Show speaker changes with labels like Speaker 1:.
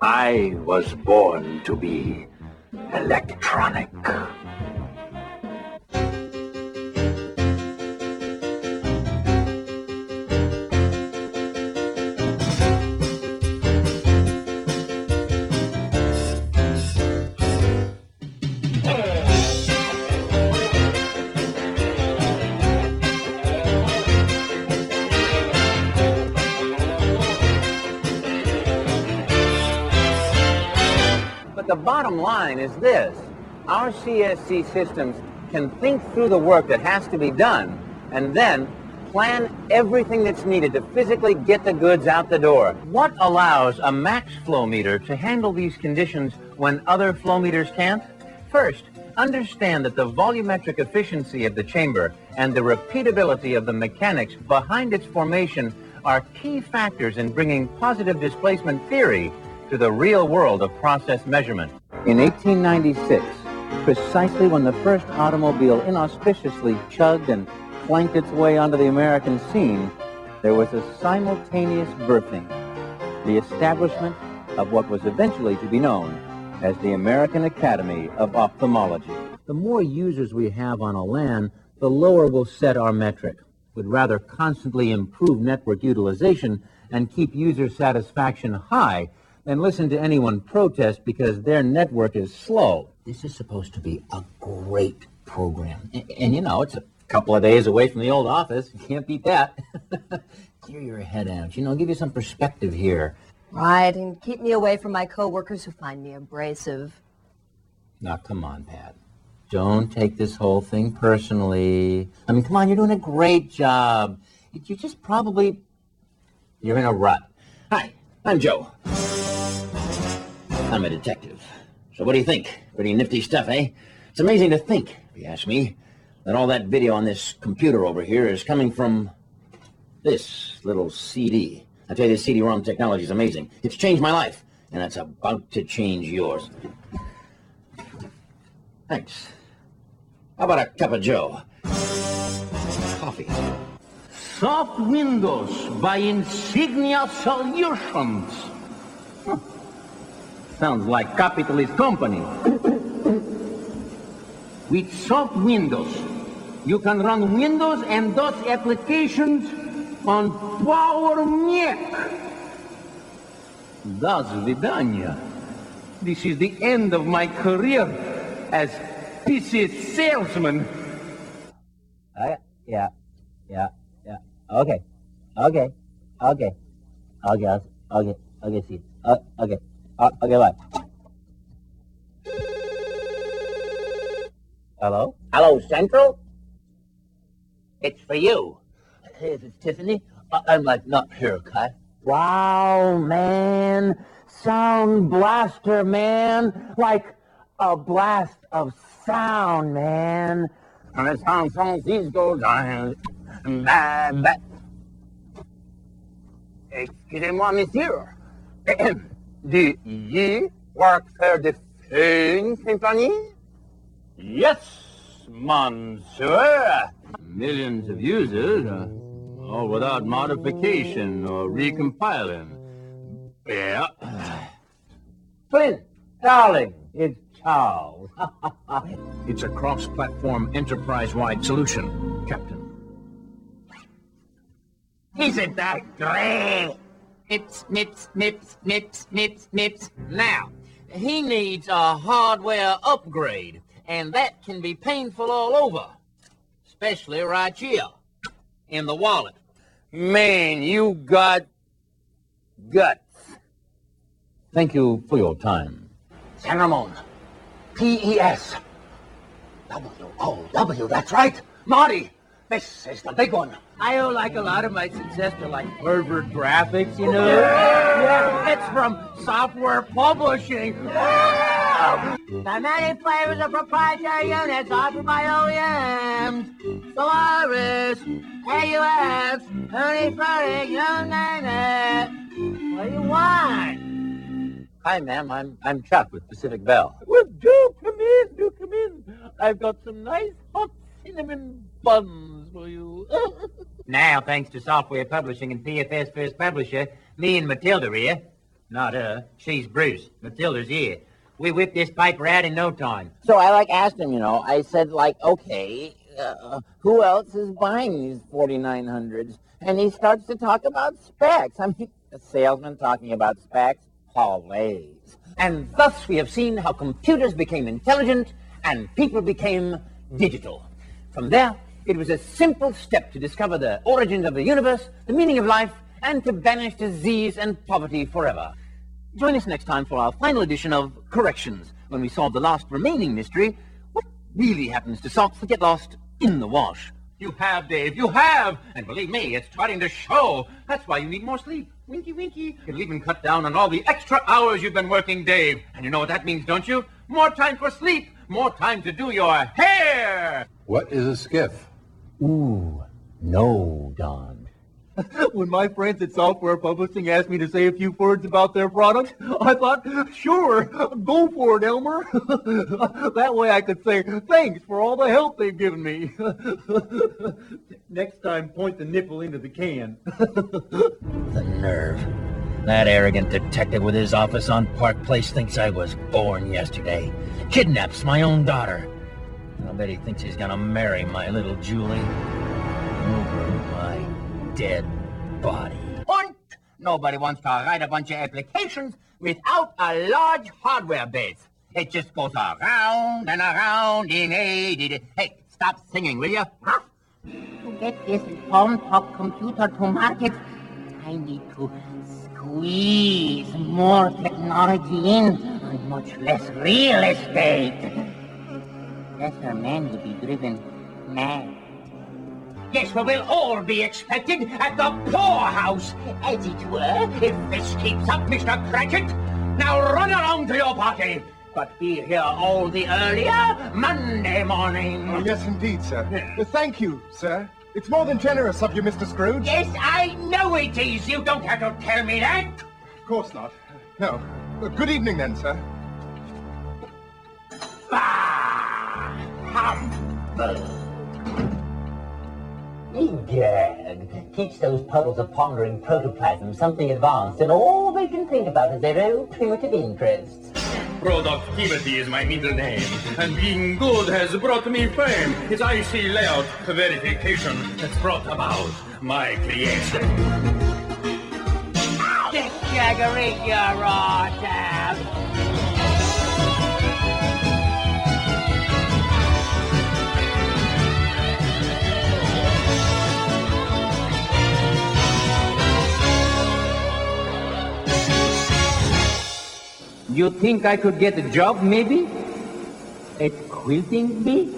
Speaker 1: I was born to be electronic.
Speaker 2: But the bottom line is this. Our CSC systems can think through the work that has to be done and then plan everything that's needed to physically get the goods out the door. What allows a max flow meter to handle these conditions when other flow meters can't? First, understand that the volumetric efficiency of the chamber and the repeatability of the mechanics behind its formation are key factors in bringing positive displacement theory to the real world of process measurement. In 1896, precisely when the first automobile inauspiciously chugged and clanked its way onto the American scene, there was a simultaneous birthing, the establishment of what was eventually to be known as the American Academy of Ophthalmology. The more users we have on a LAN, the lower we'll set our metric. We'd rather constantly improve network utilization and keep user satisfaction high than listen to anyone protest because their network is slow. This is supposed to be a great program. And you know, it's a couple of days away from the old office. You can't beat that. Clear your head out. Give you some perspective here.
Speaker 3: Right, and keep me away from my coworkers who find me abrasive.
Speaker 2: Now, come on, Pat. Don't take this whole thing personally. I mean, come on, you're doing a great job. You just probably... You're in a rut. Hi, I'm Joe. I'm a detective. So what do you think? Pretty nifty stuff, eh? It's amazing to think, if you ask me, that all that video on this computer over here is coming from this little CD. I tell you, this CD-ROM technology is amazing. It's changed my life, and it's about to change yours. Thanks. How about a cup of Joe? Coffee.
Speaker 4: Soft Windows by Insignia Solutions. Huh. Sounds like capitalist company. With Soft Windows, you can run Windows and DOS applications on Power Mac. До свидания. This is the end of my career as PC salesman.
Speaker 2: Yeah. Okay, see. Okay, bye. Hello?
Speaker 5: Hello, Central? It's for you. Hey, is it Tiffany? I'm like not here, Kai.
Speaker 2: Wow, man. Sound blaster, man. Like a blast of sound, man.
Speaker 5: And it sounds like these go down. Excusez-moi, monsieur. Do you work for the phone company?
Speaker 4: Yes, monsieur. Millions of users, all without modification or recompiling. Yeah.
Speaker 2: Flint, darling, it's Charles.
Speaker 6: It's a cross-platform, enterprise-wide solution, Captain.
Speaker 5: Isn't that great?
Speaker 7: Mips. Now, he needs a hardware upgrade, and that can be painful all over, especially right here, in the wallet.
Speaker 5: Man, you got guts.
Speaker 2: Thank you for your time.
Speaker 5: San Ramon. P-E-S. W-O-W, that's right. Marty, this is the big one.
Speaker 7: I owe like a lot of my success to like Harvard graphics, you know? Yeah, it's from software publishing. The many flavors of proprietary units offered by OEMs. Solaris, AUX, Honey Fruity, you name it. What do you want?
Speaker 2: Hi, ma'am. I'm Chuck with Pacific Bell.
Speaker 7: Well, do come in. I've got some nice hot cinnamon buns for you. Now, thanks to software publishing and PFS First Publisher, me and Matilda here Not her. She's Bruce. Matilda's here. We whipped this piper out in no time.
Speaker 2: So I asked him, I said okay, who else is buying these 4900s? And he starts to talk about specs. I mean, a salesman talking about specs? Always. And thus we have seen how computers became intelligent and people became digital. From there, it was a simple step to discover the origins of the universe, the meaning of life, and to banish disease and poverty forever. Join us next time for our final edition of Corrections, when we solve the last remaining mystery: what really happens to socks that get lost in the wash?
Speaker 6: You have, Dave, you have! And believe me, it's starting to show. That's why you need more sleep. Winky, winky. It'll even cut down on all the extra hours you've been working, Dave. And you know what that means, don't you? More time for sleep. More time to do your hair.
Speaker 8: What is a skiff?
Speaker 2: Ooh, no, Don.
Speaker 7: When my friends at Software Publishing asked me to say a few words about their product, I thought, sure, go for it, Elmer. That way I could say thanks for all the help they've given me. Next time, point the nipple into the can.
Speaker 5: The nerve. That arrogant detective with his office on Park Place thinks I was born yesterday. Kidnaps my own daughter. I'll bet he thinks he's gonna marry my little Julie. Over my dead body.
Speaker 7: And nobody wants to write a bunch of applications without a large hardware base. It just goes around and around in a... Hey, stop singing, will you?
Speaker 9: To get this phone-top computer to market, I need to squeeze more technology in on much less real estate. Lesser men would be driven mad.
Speaker 7: Yes, we will all be expected at the poorhouse, as it were, if this keeps up, Mr. Cratchit. Now run along to your party, but be here all the earlier Monday morning.
Speaker 10: Oh, yes, indeed, sir. Thank you, sir. It's more than generous of you, Mr. Scrooge.
Speaker 7: Yes, I know it is. You don't have to tell me that.
Speaker 10: Of course not. No. Good evening, then, sir.
Speaker 7: Bah! Humbug.
Speaker 5: Egad, teach those puddles of pondering protoplasm something advanced, and all they can think about is their own primitive interests.
Speaker 6: Productivity is my middle name, and being good has brought me fame. It's IC layout verification that's brought about my creation.
Speaker 7: Dick Jagger, eat your raw
Speaker 4: You think I could get a job, maybe? At Quilting Bee?